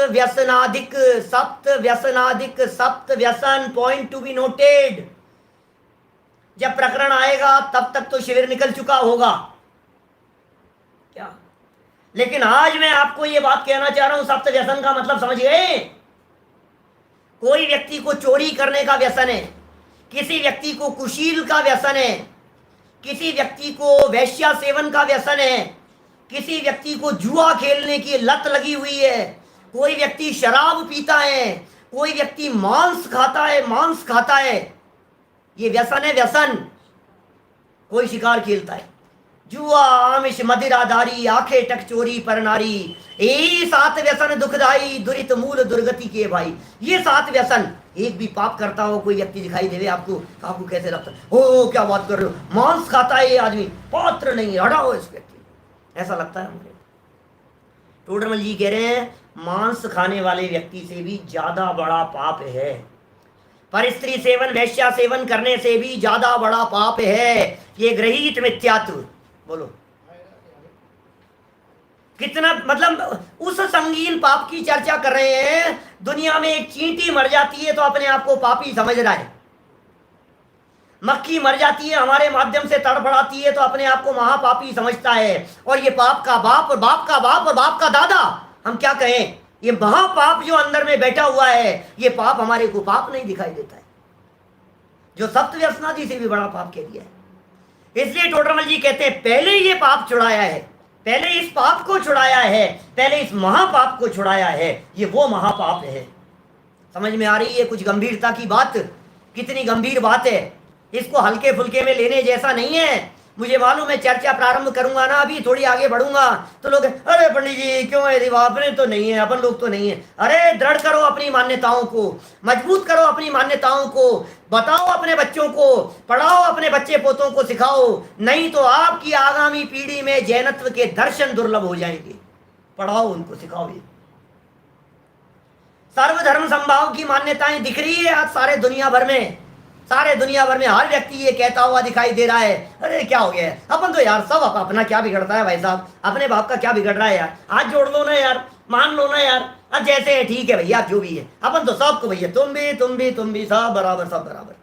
A: व्यसन पॉइंट टू बी नोटेड। जब प्रकरण आएगा तब तक तो शिविर निकल चुका होगा क्या? लेकिन आज मैं आपको ये बात कहना चाह रहा हूं, सप्त व्यसन का मतलब समझ गए? कोई व्यक्ति को चोरी करने का व्यसन है, किसी व्यक्ति को कुशील का व्यसन है, किसी व्यक्ति को वैश्या सेवन का व्यसन है, किसी व्यक्ति को जुआ खेलने की लत लगी हुई है, कोई व्यक्ति शराब पीता है, कोई व्यक्ति मांस खाता है। ये व्यसन है, व्यसन। कोई शिकार खेलता है, जुआ आमिष मदिराधारी, आंखें टकचोरी पर नारी, यही 7 व्यसन दुखदाई, दुरित मूल दुर्गति के भाई। ये 7 व्यसन। एक भी पाप करता हो कोई व्यक्ति दिखाई देवे आपको कैसे लगता है? ओ क्या बात कर रहे हो, मांस खाता है ये आदमी, पात्र नहीं, हटाओ इस व्यक्ति, ऐसा लगता है मुझे। टोडरमल जी कह रहे हैं मांस खाने वाले व्यक्ति से भी ज्यादा बड़ा पाप है, पर स्त्री सेवन वैश्या सेवन करने से भी ज्यादा बड़ा पाप है ये ग्रहित मिथ्यात्व। बोलो कितना, मतलब उस संगीन पाप की चर्चा कर रहे हैं। दुनिया में एक चींटी मर जाती है तो अपने आप को पापी समझ रहा है, मक्खी मर जाती है हमारे माध्यम से तड़फड़ाती है तो अपने आप को महापापी समझता है। और ये पाप का बाप और बाप का बाप और बाप का दादा, हम क्या कहें, ये महापाप जो अंदर में बैठा हुआ है, ये पाप हमारे को पाप नहीं दिखाई देता है, जो सप्त व्यसनादि से भी बड़ा पाप कह दिया है। इसलिए टोडरमल जी कहते हैं पहले ये पाप छुड़ाया है, पहले इस पाप को छुड़ाया है, पहले इस महापाप को छुड़ाया है। ये वो महापाप है। समझ में आ रही है कुछ गंभीरता की बात? कितनी गंभीर बात है, इसको हल्के फुल्के में लेने जैसा नहीं है। मुझे मालूम है चर्चा प्रारंभ करूंगा ना, अभी थोड़ी आगे बढ़ूंगा तो लोग अरे पंडित जी क्यों है, अपने तो नहीं है, अपन लोग तो नहीं है। अरे दृढ़ करो अपनी मान्यताओं को, मजबूत करो अपनी मान्यताओं को, बताओ अपने बच्चों को, पढ़ाओ अपने बच्चे पोतों को, सिखाओ, नहीं तो आपकी आगामी पीढ़ी में जैनत्व के दर्शन दुर्लभ हो जाएंगे। पढ़ाओ उनको, सिखाओ। ये सर्वधर्म संभाव की मान्यताएं दिख रही है आज सारे दुनिया भर में। सारे दुनिया भर में हर व्यक्ति ये कहता हुआ दिखाई दे रहा है। अरे क्या हो गया है, अपन तो यार सब अपना क्या बिगड़ता है भाई साहब, अपने बाप का क्या बिगड़ रहा है यार, हाथ जोड़ लो ना यार, मान लो ना यार, अब जैसे है ठीक है भैया, जो भी है अपन तो सबको भैया, तुम भी सब बराबर, सब बराबर।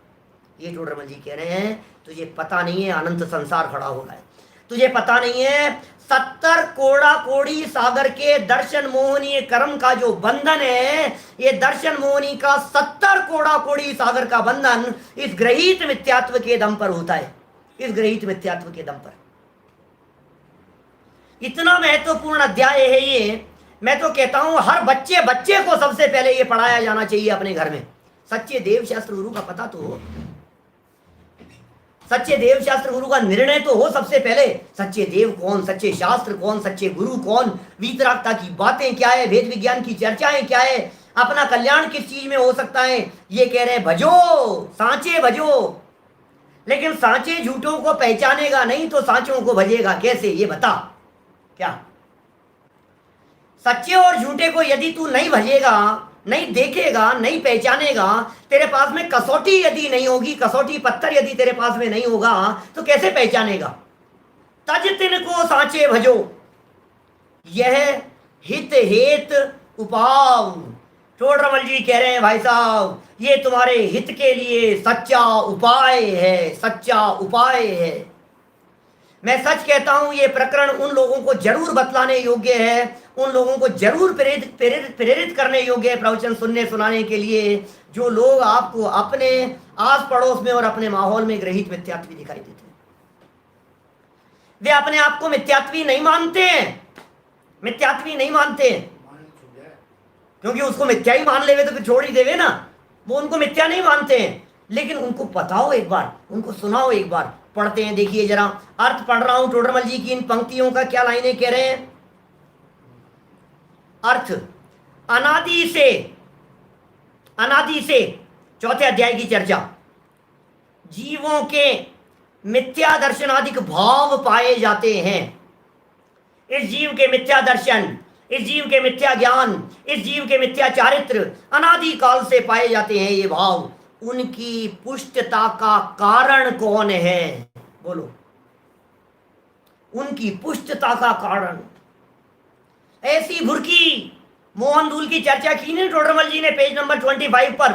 A: ये टोडरमल जी कह रहे हैं तुझे पता नहीं है अनंत संसार खड़ा हो रहा है, तुझे पता नहीं है 70 कोड़ा कोड़ी सागर के दर्शन मोहनीय कर्म का जो बंधन है, ये दर्शन मोहनी का 70 कोड़ा कोड़ी सागर का बंधन इस ग्रहित मिथ्यात्व के दम पर होता है, इस ग्रहित मिथ्यात्व के दम पर। इतना महत्वपूर्ण अध्याय है ये। मैं तो कहता हूं हर बच्चे को सबसे पहले ये पढ़ाया जाना चाहिए अपने घर में। सच्चे देव शास्त्र गुरु का पता तो हो, सच्चे देव शास्त्र गुरु का निर्णय तो हो सबसे पहले। सच्चे देव कौन, सच्चे शास्त्र कौन, सच्चे गुरु कौन, वीतरागता की बातें क्या है, वेद विज्ञान की चर्चाएं क्या है, अपना कल्याण किस चीज में हो सकता है। ये कह रहे हैं भजो, सांचे भजो, लेकिन सांचे झूठों को पहचानेगा नहीं तो सांचों को भजेगा कैसे, ये बता। क्या सच्चे और झूठे को यदि तू नहीं भजेगा, नहीं देखेगा, नहीं पहचानेगा, तेरे पास में कसौटी यदि नहीं होगी, कसौटी पत्थर यदि तेरे पास में नहीं होगा तो कैसे पहचानेगा। तज तिनको सांचे भजो, यह हित हेत उपाव। टोडरमल जी कह रहे हैं भाई साहब ये तुम्हारे हित के लिए सच्चा उपाय है, सच्चा उपाय है। मैं सच कहता हूं ये प्रकरण उन लोगों को जरूर बतलाने योग्य है, उन लोगों को जरूर प्रेरित करने योग्य है प्रवचन सुनने सुनाने के लिए, जो लोग आपको अपने आस पड़ोस में और अपने माहौल में ग्रहित मिथ्यात्वी दिखाई देते हैं। वे अपने आप को मिथ्यात्वी नहीं मानते हैं, मिथ्यात्वी नहीं मानते हैं, क्योंकि उसको मिथ्या ही मान लेवे तो फिर छोड़ ही देवे ना। वो उनको मिथ्या नहीं मानते हैं, लेकिन उनको बताओ एक बार, उनको सुनाओ एक बार। पढ़ते हैं, देखिए जरा अर्थ पढ़ रहा हूं टोडरमल जी की इन पंक्तियों का, क्या लाइनें कह रहे हैं। अर्थ, अनादि से चौथे अध्याय की चर्चा, जीवों के मिथ्या दर्शनादिक भाव पाए जाते हैं। इस जीव के मिथ्या दर्शन, इस जीव के मिथ्या ज्ञान, इस जीव के मिथ्या चारित्र अनादि काल से पाए जाते हैं ये भाव। उनकी पुष्टता का कारण कौन है, बोलो। उनकी पुष्टता का कारण, ऐसी भुरकी मोहन धूल की चर्चा की ने टोडरमल जी ने पेज नंबर 25 पर,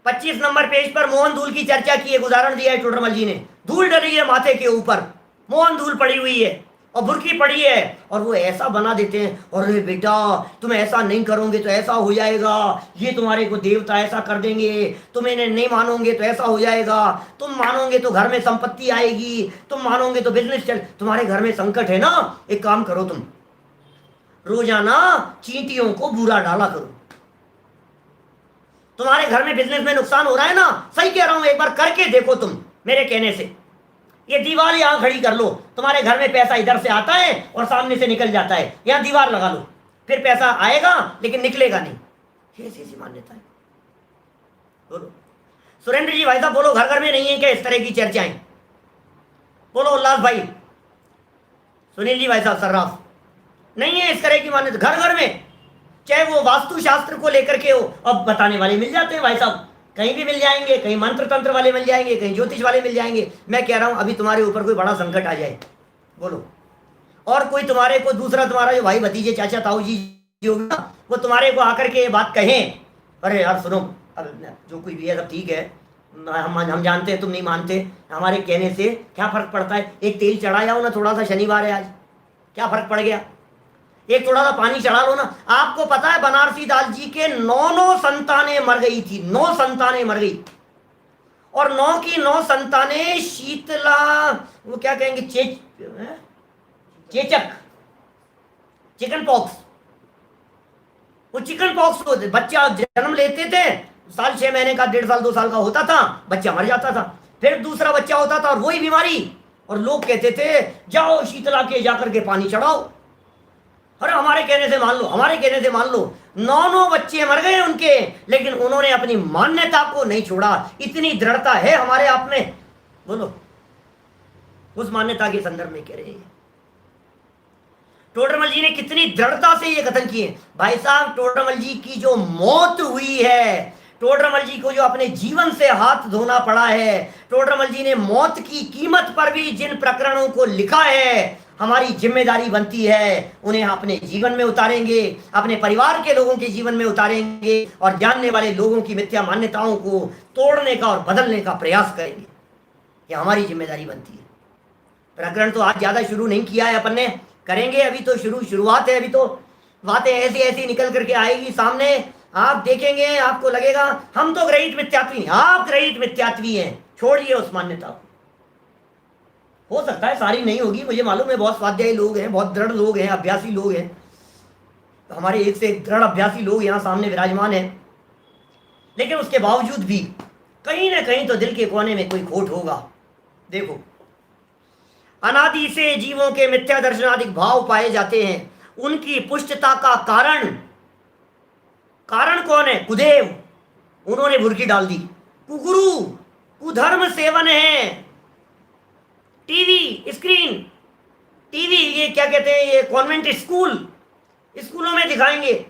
A: 25 नंबर पेज पर मोहन धूल की चर्चा की, एक उदाहरण दिया है टोडरमल जी ने। धूल डली है माथे के ऊपर, मोहन धूल पड़ी हुई है और भुरकी पड़ी है, और वो ऐसा बना देते हैं, अरे बेटा तुम ऐसा नहीं करोगे तो ऐसा हो जाएगा, ये तुम्हारे को देवता ऐसा कर देंगे, तुम इन्हें नहीं मानोगे तो ऐसा हो जाएगा, तुम मानोगे तो घर में संपत्ति आएगी, तुम मानोगे तो बिजनेस चल, तुम्हारे घर में संकट है ना, एक काम करो तुम रोजाना चींटियों को बुरा डाला करो। तुम्हारे घर में बिजनेस में नुकसान हो रहा है ना, सही कह रहा हूं, एक बार करके देखो तुम मेरे कहने से। ये दीवार यहां खड़ी कर लो, तुम्हारे घर में पैसा इधर से आता है और सामने से निकल जाता है, यहां दीवार लगा लो, फिर पैसा आएगा लेकिन निकलेगा नहीं। ऐसी मान्यता है। बोलो सुरेंद्र जी, भाई साहब बोलो, घर घर में नहीं है क्या इस तरह की चर्चाएं? बोलो उल्लास भाई, सुनील जी, भाई साहब सर्राफ, नहीं है इस तरह की मान्यता घर घर में, चाहे वो वास्तु शास्त्र को लेकर के हो। अब बताने वाले मिल जाते हैं भाई साहब, कहीं भी मिल जाएंगे, कहीं मंत्र तंत्र वाले मिल जाएंगे, कहीं ज्योतिष वाले मिल जाएंगे। मैं कह रहा हूं अभी तुम्हारे ऊपर कोई बड़ा संकट आ जाए, बोलो, और कोई तुम्हारे को दूसरा तुम्हारा जो भाई भतीजे चाचा ताऊ जी जो ना, वो तुम्हारे को आकर के ये बात कहें, अरे यार सुनो, अब जो कोई भी है सब ठीक है, हम जानते हैं तुम नहीं मानते, हमारे कहने से क्या फर्क पड़ता है, एक तेल चढ़ाया हो ना, थोड़ा सा, शनिवार है आज, क्या फर्क पड़ गया, एक थोड़ा सा पानी चढ़ा लो ना। आपको पता है बनारसी दास जी के 9 संतानें मर गई थी, 9 संतानें मर गई, और 9 की 9 संतानें शीतला, वो क्या कहेंगे, चेचक, चिकन पॉक्स, वो चिकन पॉक्स को बच्चा जन्म लेते थे, साल 6 महीने का, 1.5 साल 2 साल का होता था, बच्चा मर जाता था, फिर दूसरा बच्चा होता था और वही बीमारी, और लोग कहते थे जाओ शीतला के जाकर के पानी चढ़ाओ। अरे हमारे कहने से मान लो, हमारे कहने से मान लो, 9 बच्चे मर गए उनके, लेकिन उन्होंने अपनी मान्यता को नहीं छोड़ा। इतनी दृढ़ता है हमारे आप में, बोलो, उस मान्यता के संदर्भ में कह रहे हैं। टोडरमल जी ने कितनी दृढ़ता से ये कथन किए भाई साहब। टोडरमल जी की जो मौत हुई है, टोडरमल जी को जो अपने जीवन से हाथ धोना पड़ा है, टोडरमल जी ने मौत की कीमत पर भी जिन प्रकरणों को लिखा है, हमारी जिम्मेदारी बनती है उन्हें अपने जीवन में उतारेंगे, अपने परिवार के लोगों के जीवन में उतारेंगे और जानने वाले लोगों की मिथ्या मान्यताओं को तोड़ने का और बदलने का प्रयास करेंगे। ये हमारी जिम्मेदारी बनती है। प्रकरण तो आज ज्यादा शुरू नहीं किया है अपन ने, करेंगे, अभी तो शुरुआत है। अभी तो बातें ऐसी ऐसी निकल करके आएगी सामने, आप देखेंगे, आपको लगेगा हम तो ग्रहित मिथ्यात्वी, आप ग्रहित मिथ्यात्वी हैं। छोड़िए उस मान्यता को। हो सकता है सारी नहीं होगी, मुझे मालूम है बहुत स्वाध्यायी लोग हैं, बहुत दृढ़ लोग हैं, अभ्यासी लोग हैं, तो हमारे एक से एक दृढ़ अभ्यासी लोग यहाँ सामने विराजमान हैं, लेकिन उसके बावजूद भी कहीं ना कहीं तो दिल के कोने में कोई खोट होगा। देखो, अनादि से जीवों के मिथ्या दर्शनादिक भाव पाए जाते हैं, उनकी पुष्टता का कारण कौन है? कुदेव। उन्होंने भुरकी डाल दी। कुगुरु, कुधर्म सेवन है। टीवी स्क्रीन, टीवी, ये क्या कहते हैं, ये कॉन्वेंट स्कूलों में दिखाएंगे,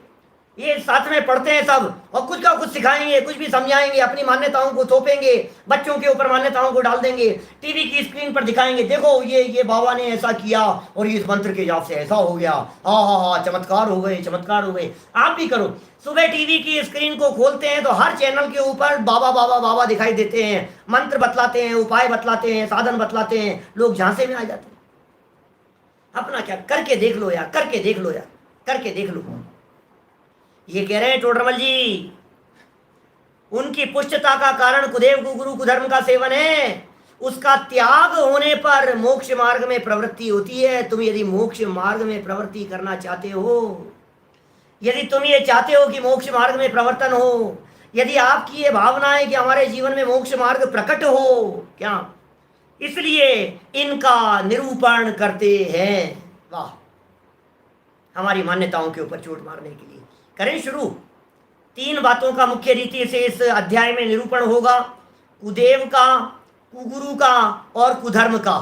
A: ये साथ में पढ़ते हैं सब, और कुछ का कुछ सिखाएंगे, कुछ भी समझाएंगे, अपनी मान्यताओं को थोपेंगे, बच्चों के ऊपर मान्यताओं को डाल देंगे, टीवी की स्क्रीन पर दिखाएंगे, देखो ये बाबा ने ऐसा किया और इस मंत्र के जाप से ऐसा हो गया, हाँ, चमत्कार हो गए, चमत्कार हो गए। आप भी करो, सुबह टीवी की स्क्रीन को खोलते हैं तो हर चैनल के ऊपर बाबा बाबा बाबा दिखाई देते हैं, मंत्र बतलाते हैं, उपाय बतलाते हैं, साधन बतलाते हैं, लोग झांसे में आ जाते हैं। अपना क्या, करके देख लो यार, करके देख लो यार, करके देख लो। ये कह रहे हैं टोडरमल जी, उनकी पुष्टता का कारण कुदेव कुगुरु कुधर्म का सेवन है, उसका त्याग होने पर मोक्ष मार्ग में प्रवृत्ति होती है। तुम यदि मोक्ष मार्ग में प्रवृत्ति करना चाहते हो, यदि तुम ये चाहते हो कि मोक्ष मार्ग में प्रवर्तन हो, यदि आपकी ये भावना है कि हमारे जीवन में मोक्ष मार्ग प्रकट हो, क्या, इसलिए इनका निरूपण करते हैं। वाह, हमारी मान्यताओं के ऊपर चोट मारने के लिए करें शुरू। 3 बातों का मुख्य रीति से इस अध्याय में निरूपण होगा, कुदेव का, कुगुरु का और कुधर्म का।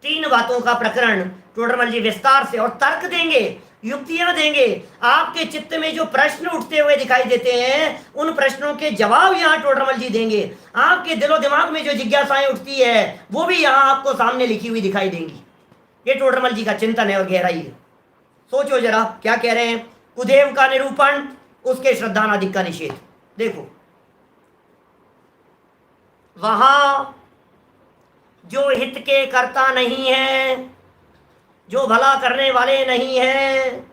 A: 3 बातों का प्रकरण टोडरमल जी विस्तार से और तर्क देंगे, युक्तियां देंगे। आपके चित्त में जो प्रश्न उठते हुए दिखाई देते हैं, उन प्रश्नों के जवाब यहाँ टोडरमल जी देंगे। आपके दिलो दिमाग में जो जिज्ञासाएं उठती है, वो भी यहाँ आपको सामने लिखी हुई दिखाई देंगी। ये टोडरमल जी का चिंतन है और गहराई है। सोचो जरा क्या कह रहे हैं। कुदेव का निरूपण, उसके श्रद्धानादिक का निषेध। देखो, वहां जो हित के कर्ता नहीं है, जो भला करने वाले नहीं हैं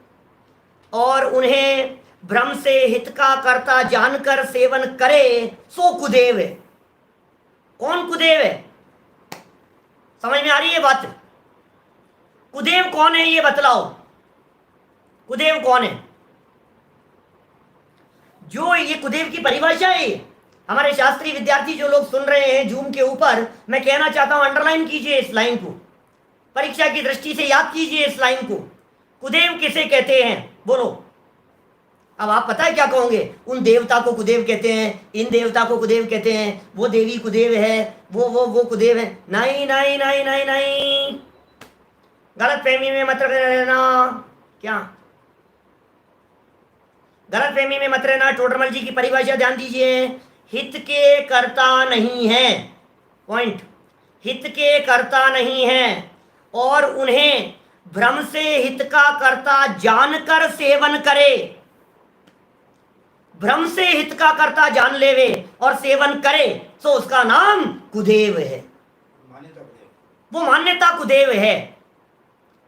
A: और उन्हें भ्रम से हित का कर्ता जानकर सेवन करे, सो कुदेव है। कौन कुदेव है? समझ में आ रही है बात? कुदेव कौन है ये बतलाओ। कुदेव कौन है? जो ये कुदेव की परिभाषा है, हमारे शास्त्रीय विद्यार्थी जो लोग सुन रहे हैं जूम के ऊपर, मैं कहना चाहता हूं अंडरलाइन कीजिए इस लाइन को, परीक्षा की दृष्टि से याद कीजिए इस लाइन को। कुदेव किसे कहते हैं? बोलो। अब आप पता है क्या कहोगे? उन देवता को कुदेव कहते हैं, इन देवता को कुदेव कहते हैं, वो देवी कुदेव है, वो कुदेव है। नहीं नहीं नहीं नहीं नहीं, गलत फहमी में मत रहना। क्या गलत फहमी में मत रहना। टोडरमल जी की परिभाषा ध्यान दीजिए, हित के कर्ता नहीं है, पॉइंट, हित के कर्ता नहीं है और उन्हें भ्रम से हित का कर्ता जानकर सेवन करे। भ्रम से हित का कर्ता जान लेवे और सेवन करे, तो उसका नाम कुदेव है। वो मान्यता कुदेव है।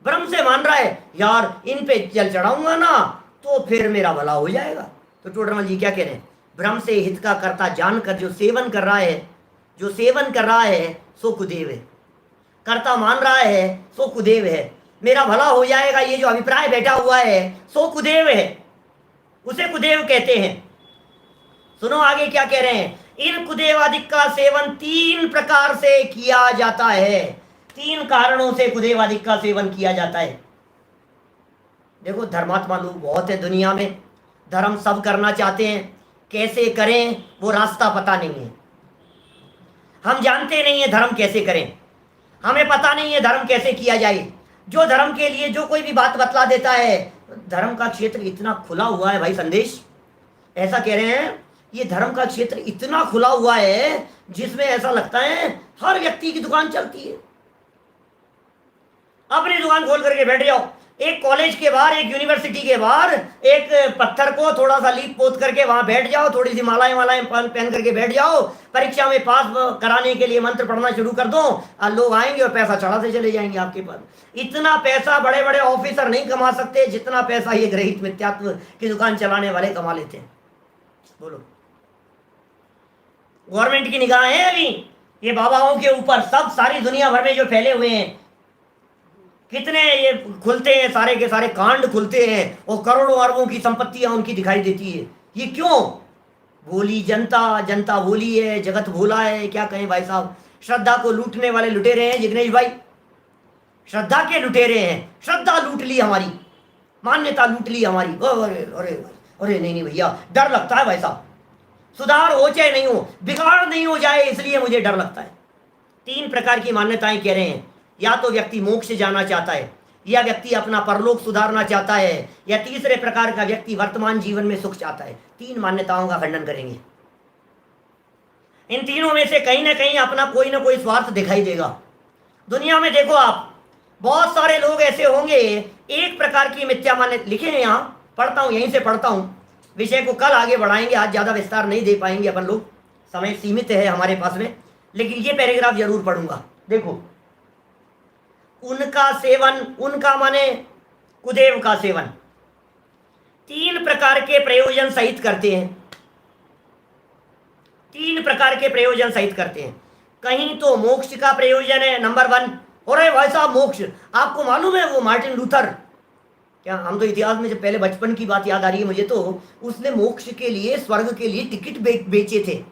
A: भ्रम से मान रहा है, यार इन पे जल चढ़ाऊंगा ना तो फिर मेरा भला हो जाएगा। तो टोडरमल जी क्या कह रहे हैं? भ्रम से हित का कर्ता जानकर जो सेवन कर रहा है, जो सेवन कर रहा है, सो कुदेव है। कर्ता मान रहा है, सो कुदेव है। मेरा भला हो जाएगा, ये जो अभिप्राय बैठा हुआ है, सो कुदेव है, उसे कुदेव कहते हैं। सुनो आगे क्या कह रहे हैं। इन कुदेवादिक का सेवन 3 प्रकार से किया जाता है। 3 कारणों से कुदेवादिक का सेवन किया जाता है। देखो, धर्मात्मा लोग बहुत है दुनिया में, धर्म सब करना चाहते हैं, कैसे करें वो रास्ता पता नहीं है। हम जानते नहीं है धर्म कैसे करें, हमें पता नहीं है धर्म कैसे किया जाए। जो धर्म के लिए जो कोई भी बात बतला देता है, धर्म का क्षेत्र इतना खुला हुआ है भाई। संदेश ऐसा कह रहे हैं ये धर्म का क्षेत्र इतना खुला हुआ है जिसमें ऐसा लगता है हर व्यक्ति की दुकान चलती है। अपनी दुकान खोल करके बैठ जाओ, एक कॉलेज के बाहर, एक यूनिवर्सिटी के बाहर एक पत्थर को थोड़ा सा लीप पोत करके वहां बैठ जाओ, थोड़ी सी मालाएं वालाएं पहन करके बैठ जाओ, परीक्षा में पास कराने के लिए मंत्र पढ़ना शुरू कर दो और लोग आएंगे और पैसा चढ़ाते चले जाएंगे आपके पास। इतना पैसा बड़े बड़े ऑफिसर नहीं कमा सकते जितना पैसा ये ग्रहित मिथ्यात्व की दुकान चलाने वाले कमा लेते हैं। बोलो, गवर्नमेंट की निगाह है अभी ये बाबाओं के ऊपर, सब सारी दुनिया भर में जो फैले हुए हैं, कितने ये खुलते हैं, सारे के सारे कांड खुलते हैं और करोड़ों अरबों की संपत्तियां उनकी दिखाई देती है। ये क्यों? भोली जनता, जनता भोली है, जगत भोला है, क्या कहें भाई साहब। श्रद्धा को लूटने वाले लुटेरे हैं जिग्नेश भाई, श्रद्धा के लुटेरे हैं। श्रद्धा लूट ली हमारी, मान्यता लूट ली हमारी। अरे अरे अरे नहीं भैया, डर लगता है भाई साहब, सुधार हो चाहे नहीं हो, बिगाड़ नहीं हो जाए इसलिए मुझे डर लगता है। 3 प्रकार की मान्यताएं कह रहे हैं, या तो व्यक्ति मोक्ष जाना चाहता है, या व्यक्ति अपना परलोक सुधारना चाहता है, या तीसरे प्रकार का व्यक्ति वर्तमान जीवन में सुख चाहता है। 3 मान्यताओं का खंडन करेंगे। इन तीनों में से कहीं ना कहीं अपना कोई ना कोई स्वार्थ दिखाई देगा। दुनिया में देखो आप, बहुत सारे लोग ऐसे होंगे, एक प्रकार की मिथ्या मान्यता लिखे हैं, यहाँ पढ़ता हूँ, यहीं से पढ़ता हूँ। विषय को कल आगे बढ़ाएंगे, आज ज्यादा विस्तार नहीं दे पाएंगे अपन लोग, समय सीमित है हमारे पास में, लेकिन ये पैराग्राफ जरूर पढ़ूंगा। देखो, उनका सेवन, उनका माने कुदेव का सेवन 3 प्रकार के प्रयोजन सहित करते हैं। 3 प्रकार के प्रयोजन सहित करते हैं। कहीं तो मोक्ष का प्रयोजन है, नंबर 1। और भाई साहब मोक्ष, आपको मालूम है वो मार्टिन लूथर, क्या हम तो इतिहास में जब पहले बचपन की बात याद आ रही है मुझे, तो उसने मोक्ष के लिए, स्वर्ग के लिए टिकट बेचे थे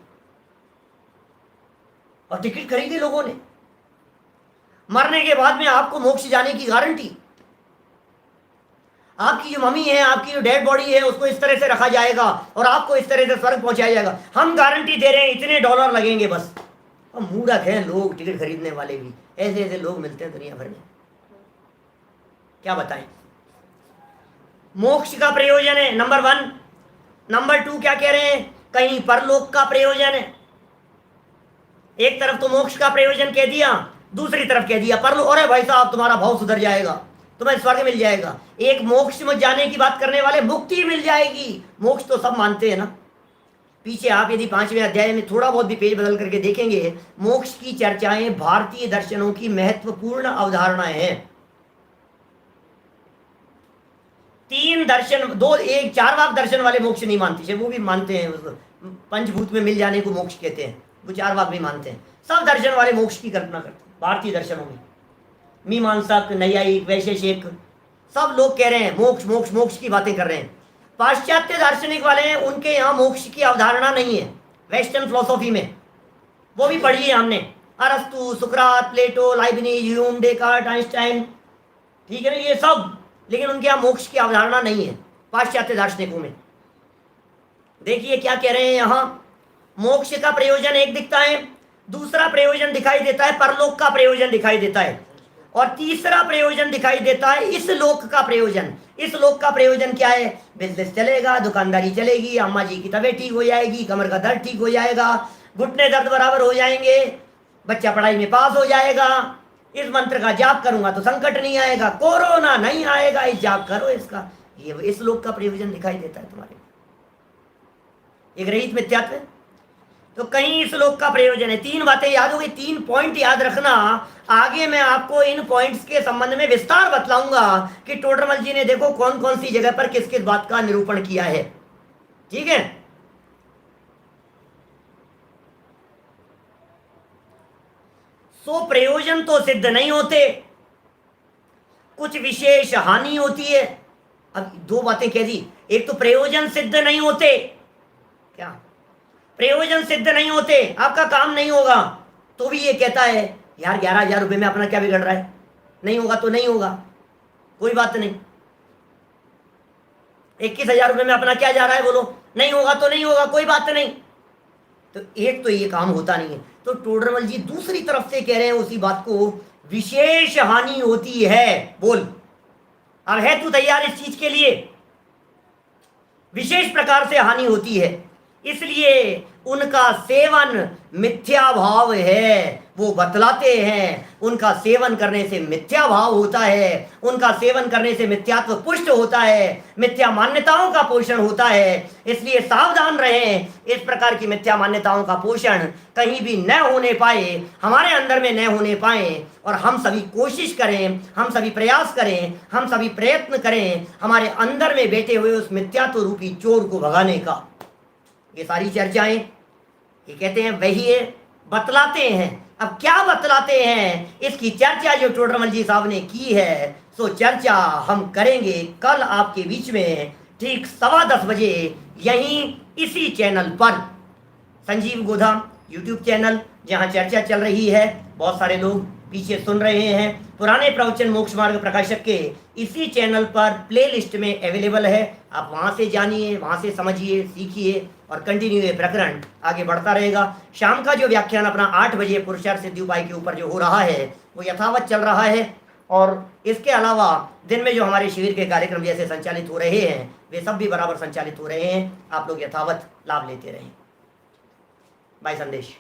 A: और टिकट खरीदे लोगों ने। मरने के बाद में आपको मोक्ष जाने की गारंटी, आपकी जो मम्मी है, आपकी जो डेड बॉडी है, उसको इस तरह से रखा जाएगा और आपको इस तरह से स्वर्ग पहुंचाया जाएगा। हम गारंटी दे रहे हैं, इतने $, लगेंगे बस। और मूर्ख हैं लोग, टिकट खरीदने वाले भी, ऐसे ऐसे लोग मिलते हैं दुनिया भर में, क्या बताएं। मोक्ष का प्रयोजन है नंबर 1। नंबर 2 क्या कह रहे हैं? कहीं परलोक का प्रयोजन है। एक तरफ तो मोक्ष का प्रयोजन कह दिया, दूसरी तरफ कह दिया परलोक। अरे भाई साहब तुम्हारा भाव सुधर जाएगा, तुम्हें स्वर्ग मिल जाएगा। एक मोक्ष में जाने की बात करने वाले मुक्ति मिल जाएगी। मोक्ष तो सब मानते हैं ना। पीछे आप यदि 5वें अध्याय में थोड़ा बहुत भी पेज बदल करके देखेंगे, मोक्ष की चर्चाएं भारतीय दर्शनों की महत्वपूर्ण अवधारणाएं हैं। 3 दर्शन, 2 एक चारवाक दर्शन वाले मोक्ष नहीं मानते, वो भी मानते हैं, पंचभूत में मिल जाने को मोक्ष कहते हैं, वो चारवाक भी मानते हैं। सब दर्शन वाले मोक्ष की कल्पना करते हैं भारतीय दर्शनों में। मीमांसक, नैयायिक, वैशेषिक, सब लोग कह रहे हैं मोक्ष मोक्ष मोक्ष की बातें कर रहे हैं। पाश्चात्य दार्शनिक वाले हैं, उनके यहाँ मोक्ष की अवधारणा नहीं है। वेस्टर्न फिलोसॉफी में वो भी पढ़ी है हमने, अरस्तु, सुकरात, प्लेटो, लाइबनिज, ह्यूम, डेकार्ट, आइंस्टाइन, ठीक है ना, ये सब। लेकिन उनके यहाँ मोक्ष की अवधारणा नहीं है पाश्चात्य दार्शनिकों में। देखिए क्या कह रहे हैं यहाँ, मोक्ष का प्रयोजन एक दिखता है, दूसरा प्रयोजन दिखाई देता है परलोक का प्रयोजन दिखाई देता है, और तीसरा प्रयोजन दिखाई देता है इस लोक का प्रयोजन। इस लोक का प्रयोजन क्या है? बिजनेस चलेगा, दुकानदारी चलेगी, अम्मा जी की तबीयत ठीक हो जाएगी, कमर का दर्द ठीक हो जाएगा, घुटने दर्द बराबर हो जाएंगे, बच्चा पढ़ाई में पास हो जाएगा, इस मंत्र का जाप करूंगा तो संकट नहीं आएगा, कोरोना नहीं आएगा, इस जाप करो इसका। ये इस लोक का प्रयोजन दिखाई देता है तुम्हारे, एक रहित मिथ्यात्व। तो कहीं इस लोक का प्रयोजन है। 3 बातें याद हो गई, 3 पॉइंट याद रखना। आगे मैं आपको इन पॉइंट्स के संबंध में विस्तार बतलाऊंगा कि टोडरमल जी ने देखो कौन कौन सी जगह पर किस किस बात का निरूपण किया है, ठीक है। सो प्रयोजन तो सिद्ध नहीं होते, कुछ विशेष हानि होती है। अब 2 बातें कह दी, एक तो प्रयोजन सिद्ध नहीं होते, क्या प्रयोजन सिद्ध नहीं होते, आपका काम नहीं होगा, तो भी ये कहता है यार 11,000 रुपये में अपना क्या बिगड़ रहा है, नहीं होगा तो नहीं होगा, कोई बात नहीं। 21,000 रुपये में अपना क्या जा रहा है, बोलो, नहीं होगा तो नहीं होगा, कोई बात नहीं। तो एक तो ये काम होता नहीं है। तो टोडरमल जी दूसरी तरफ से कह रहे हैं उसी बात को, विशेष हानि होती है। बोल, अब है तू तैयार इस चीज के लिए? विशेष प्रकार से हानि होती है। इसलिए उनका सेवन मिथ्या भाव है, वो बतलाते हैं। उनका सेवन करने से मिथ्या भाव होता है, उनका सेवन करने से मिथ्यात्व पुष्ट होता है, मिथ्या मान्यताओं का पोषण होता है। इसलिए सावधान रहें, इस प्रकार की मिथ्या मान्यताओं का पोषण कहीं भी न होने पाए, हमारे अंदर में न होने पाए। और हम सभी कोशिश करें, हम सभी प्रयास करें, हम सभी प्रयत्न करें हमारे अंदर में बैठे हुए उस मिथ्यात्व रूपी चोर को भगाने का। ये सारी चर्चाएं, ये कहते हैं वही बतलाते हैं। अब क्या बतलाते हैं, इसकी चर्चा जो टोडरमल जी साहब ने की है, सो चर्चा हम करेंगे कल आपके बीच में ठीक 10:15 बजे यहीं इसी चैनल पर, संजीव गोधाम यूट्यूब चैनल, जहां चर्चा चल रही है। बहुत सारे लोग पीछे सुन रहे हैं। पुराने प्रवचन मोक्ष मार्ग प्रकाशक के इसी चैनल पर प्लेलिस्ट में अवेलेबल है। आप वहां से जानिए, वहां से समझिए, सीखिए और कंटिन्यू ये प्रकरण आगे बढ़ता रहेगा। शाम का जो व्याख्यान अपना 8 बजे पुरुषार्थ सिद्धि उपाय के ऊपर जो हो रहा है वो यथावत चल रहा है। और इसके अलावा दिन में जो हमारे शिविर के कार्यक्रम जैसे संचालित हो रहे हैं वे सब भी बराबर संचालित हो रहे हैं। आप लोग यथावत लाभ लेते रहें। बाय संदेश।